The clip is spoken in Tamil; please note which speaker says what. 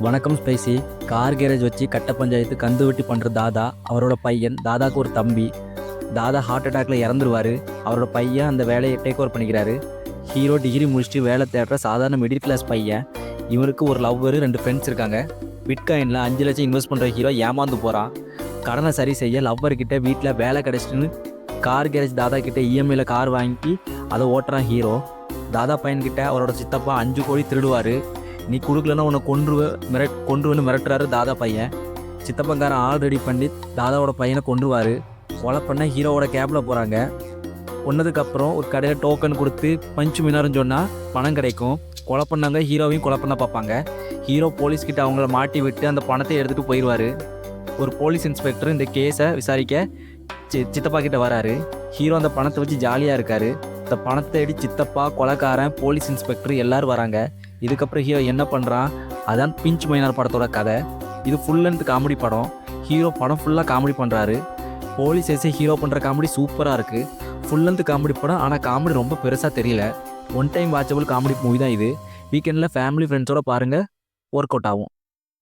Speaker 1: வணக்கம் ஸ்பைசி. கார் கேரேஜ் வச்சு கட்ட பஞ்சாயத்து கந்து வெட்டி பண்ணுற தாதா, அவரோட பையன், தாதாக்கு ஒரு தம்பி. தாதா ஹார்ட் அட்டாக்ல இறந்துருவார். அவரோட பையன் அந்த வேலையை டேக் ஓவர் பண்ணிக்கிறாரு. ஹீரோ டிகிரி முடிச்சுட்டு வேலை தேடுற சாதாரண மிடில் கிளாஸ் பையன். இவருக்கு ஒரு லவ்வர், 2 ஃப்ரெண்ட்ஸ் இருக்காங்க. பிட்காயினில் 5 லட்சம் இன்வெஸ்ட் பண்ணுற ஹீரோ ஏமாந்து போகிறான். கடனை சரி செய்ய லவ்வர்கிட்ட வீட்டில் வேலை கிடச்சிட்டுன்னு கார் கேரேஜ் தாதா கிட்ட இஎம்ஐல கார் வாங்கி அதை ஓட்டுறான் ஹீரோ. தாதா பையன்கிட்ட அவரோட சித்தப்பா 5 கோடி திருடுவார். நீ கொடுக்கலன்னா உன்னை கொன்றுவேன்னு மிரட்டுறாரு தாதா பையன். சித்தப்பங்காரன் ஆள் ரெடி பண்ணி தாதாவோட பையனை கொன்றுவார். கொலை பண்ண ஹீரோவோட கேபில் போகிறாங்க. ஒன்றதுக்கப்புறம் ஒரு கடையில் டோக்கன் கொடுத்து பஞ்சு மினாருன்னு சொன்னால் பணம் கிடைக்கும். கொலை பண்ணாங்க ஹீரோவையும் கொலை பண்ண பார்ப்பாங்க. ஹீரோ போலீஸ்கிட்ட அவங்கள மாட்டி விட்டு அந்த பணத்தை எடுத்துகிட்டு போயிடுவார். ஒரு போலீஸ் இன்ஸ்பெக்டர் இந்த கேஸை விசாரிக்க சித்தப்பா கிட்ட வராரு. ஹீரோ அந்த பணத்தை வச்சு ஜாலியாக இருக்கார். இந்த பணத்தை அடி சித்தப்பா, கொலைக்காரன், போலீஸ் இன்ஸ்பெக்டர் எல்லோரும் வராங்க. இதுக்கப்புறம் ஹீரோ என்ன பண்ணுறான், அதான் பிஞ்ச் மைனர் படத்தோட கதை. இது ஃபுல் லென்த் காமெடி படம். ஹீரோ படம் ஃபுல்லாக காமெடி பண்ணுறாரு. போலீஸ் எஸ்ஐ ஹீரோ பண்ணுற காமெடி சூப்பராக இருக்குது. ஃபுல் லென்த் காமெடி படம், ஆனால் காமெடி ரொம்ப பெருசாக தெரியல. One time watchable comedy movie தான் இது. வீக்கெண்டில் ஃபேமிலி ஃப்ரெண்ட்ஸோடு பாருங்கள், ஒர்க் அவுட் ஆகும்.